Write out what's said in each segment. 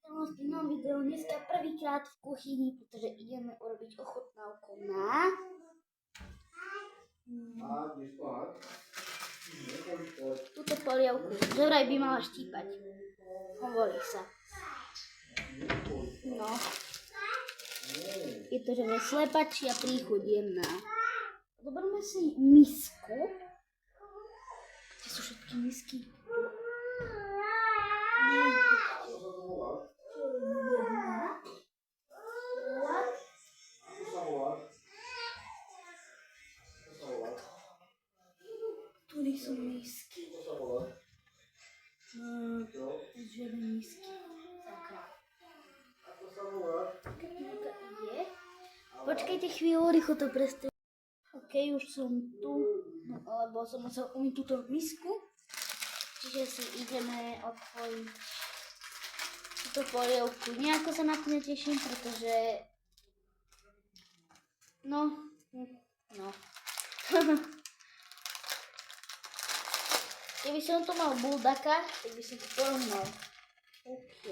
Teraz pri novom videu dneska prvýkrát v kuchyni, pretože ideme urobiť ochutnávku na túto polievku, že vraj by mala štípať. Hovorí sa. No. Je to, že vraj slepačia príchuť jemná. Zoberme si misku. Kde sú všetky misky? Tu sú misky. Žiadne misky. Sakra. Je. Počkajte chvíľu, rýchlo to prestavím. OK, už som tu, lebo som musel umyť túto misku. Čiže si ideme otvoriť túto polievku. Nejako sa na to neteším, pretože no. Keby som to mal buldaka, tak by som to porovnal. OK.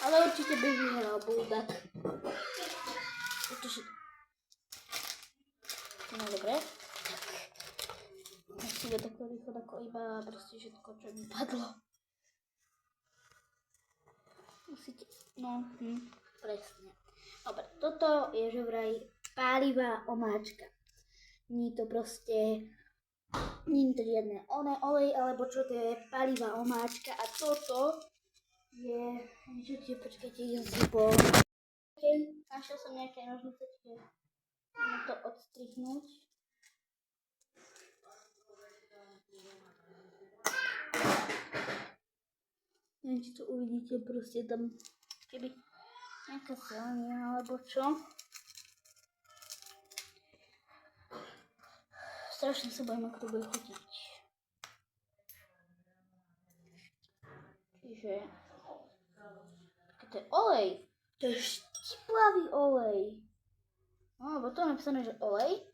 Ale určite by vyhral buldak. Pretože... No dobre. Musíme takto rýchlo ako iba proste všetko, čo mi padlo. Musíte... No, presne. Dobre, toto je že vraj pálivá omáčka. Nie to proste... Nie je to žiadne olej, alebo čo to je pálivá omáčka. A toto je... Čo počkajte, idem si po... OK, našiel som nejaké nožnice, čiže môžem to odstrihnúť. Neviem, či to uvidíte, proste tam keby nejaká zelenina alebo čo. Strašne sa bojím, ako to bude chutiť. Čiže... To je olej. To je štiplavý olej. No, lebo to je napísané, že olej.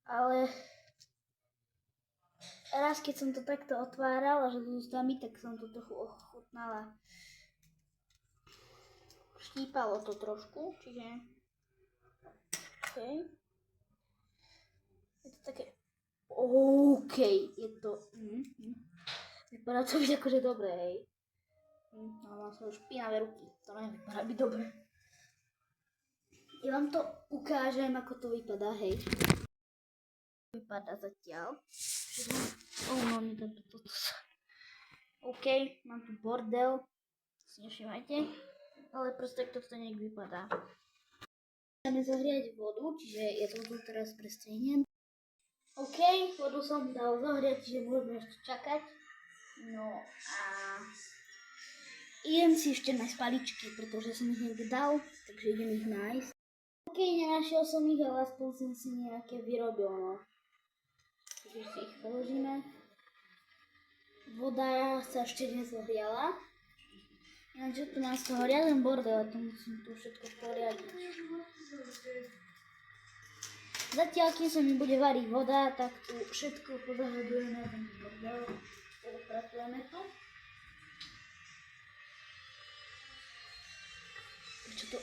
Ale... Raz, keď som to takto otvárala, že s ústami, tak som to trochu ochutnala. Štípalo to trošku, čiže... OK. Je to také... OK, je to... Vypadá to byť akože dobré, hej. No, mám sa už špinavé ruky, to nevypadá byť dobré. Ja vám to ukážem, ako to vypadá, hej. Vypadá zatiaľ. No, nie toto. OK, mám tu bordel, si nevšimajte, ale proste takto to nejak vypadá. Chceme zohriať vodu, čiže ja to tu teraz prestrihnem. OK, vodu som dal zohriať, čiže môžeme ešte čakať. No a idem si ešte nájsť paličky, pretože som ich niekde dal, takže idem ich nájsť. OK, nenašiel som ich, ale aspoň som si nejaké vyrobil, no. Takže si ich položíme. Voda sa ešte nezohriala. Ináč tu mám z toho riaden bordel, a to musím tu všetko poriadiť. Zatiaľ, kým sa mi bude variť voda, tak tu všetko pozahľadujeme na ten bordel. Pracujeme tu. Prečo to...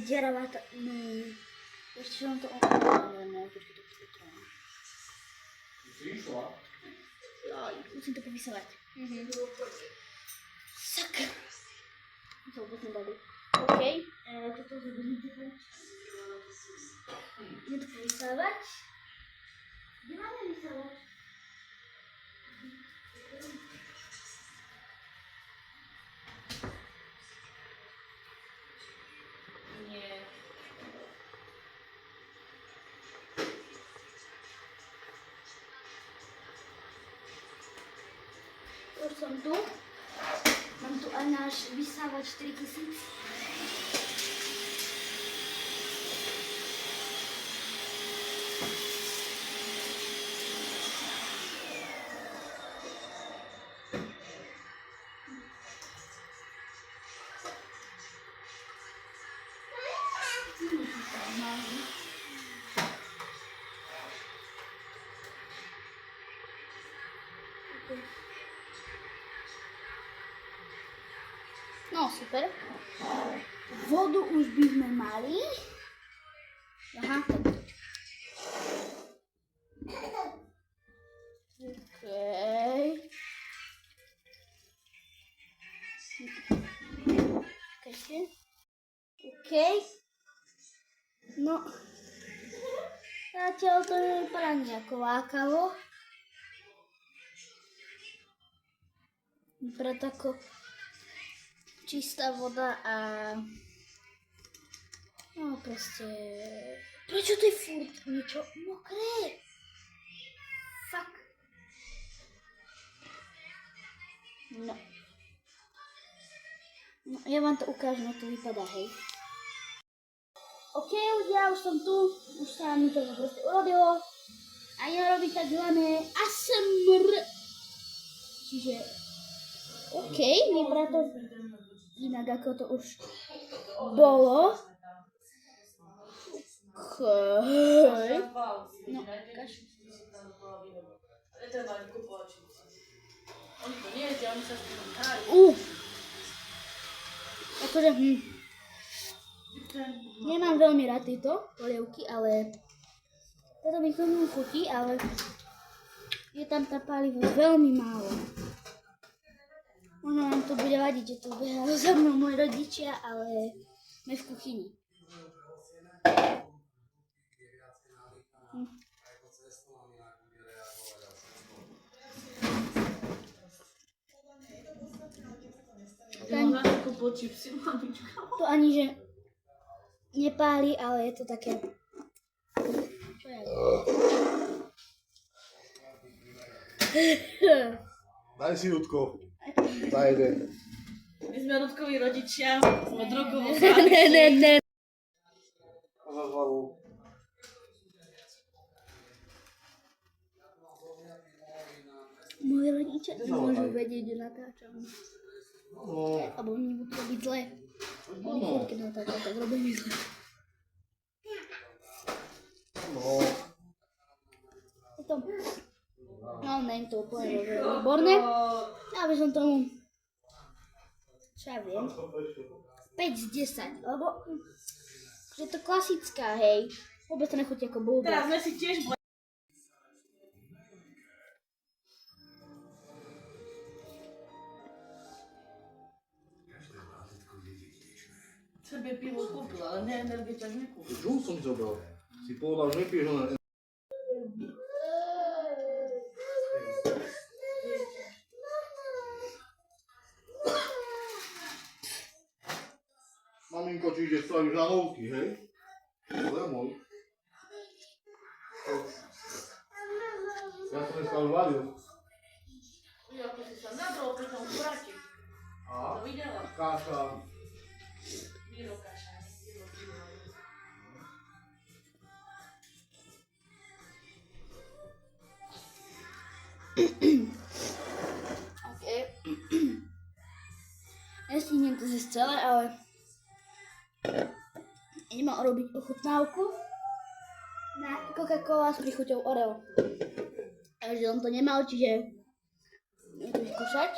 Deravá tá... Ešte vám to... Počkej, to potrebujem. Si išla? Joj, musím to povysávať. Sakra. To vôbec nebali. OK, toto zobudím typu. Idem to povysávať. Kde máme vysávať? Nie. Už som tu. Mám tu aj náš vysávač 4000. No, super. Vodu už by sme mali. Aha. Okej. Čakajte. Okej. No. Zatiaľ to nevypadá nejako lákavo. Vypadá to ako čistá voda a... No proste... Prečo to je furt niečo mokré? Fuck. No. No, ja vám to ukážem, ako to vypadá, hej. OK, ľudia, už som tu. Už sa mi to proste urodilo. A ja robím takzvané ASMR. Čiže... OK, vypadá to inak, ako to už bolo. Okej. No, kaš. Oni to nejedia, oni sa s tým hrajú. Akože, nemám veľmi rád tieto polievky, ale toto mi k tomu chutí, ale je tam tá palivo veľmi málo. Možno nám to bude vadiť, že tu behajú za mnou moji rodičia, ale sme v kuchyni. To ani, že nepáli, ale je to také... Čo ja Daj si Ľudko. Daj jeden. My sme Ľudkovi rodičia, sme drogovo Ne. Za hlavu. Moji rodičia nemôžu vedieť, že natáčam. No. Alebo mi budú robiť zle. Oni furt, keď natáčam, tak robia mi zle. No. Je to... No, nie je to úplne výborné. Ja by som tomu... Čo ja viem? 5 z 10, lebo... Je to klasická, hej. Vôbec to nechutí ako bulldog. Teraz sme si tiež sebe pivo kúpil, ale ne energetiak nekúpil. Čo som ti zobral? Si povedal, že nepiješ len... Maminko, či ide staviť žalovky, hej? To je môj. Ja som dneska už varil. Ako si sa nabral pri tom kurati. A? To videla? Káša. Miro kaša. OK. Nestihnem to zjesť celé, ale... Idem robiť ochutnávku na Coca-Cola s prichuťou Oreo. Takže on to nemal, čiže... Idem to vyskúšať.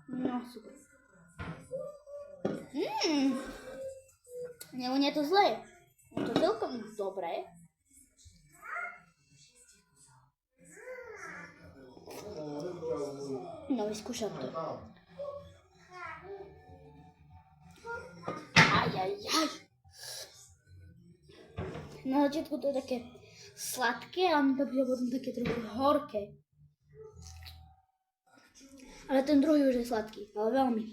No, super. Nevonia to zle. Je to celkom dobré. No, vyskúšam to. Ajajaj. Na začiatku to je také sladké a to bude potom také trochu horké. Ale ten druhý už je sladký, ale veľmi.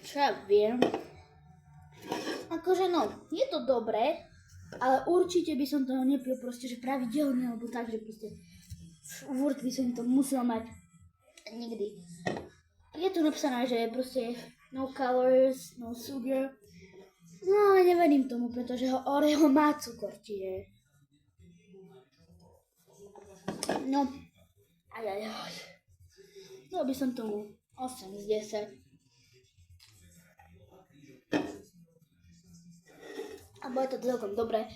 Čo ja viem? Akože no, je to dobré, ale určite by som toho nepil proste, že pravidelne, alebo tak, že proste furt by som to musel mať nikdy. Je tu napísané, že je proste no calories, no sugar. No ale neverím tomu, pretože ho Oreo má cukor, čiže... No, ajajaj. Dal by som tomu 8 z 10. Alebo bude to celkom dobré.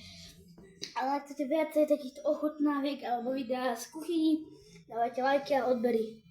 Ale ak chcete viacej takýchto ochutnáviek alebo videá z kuchyni, dávajte lajky a odbery.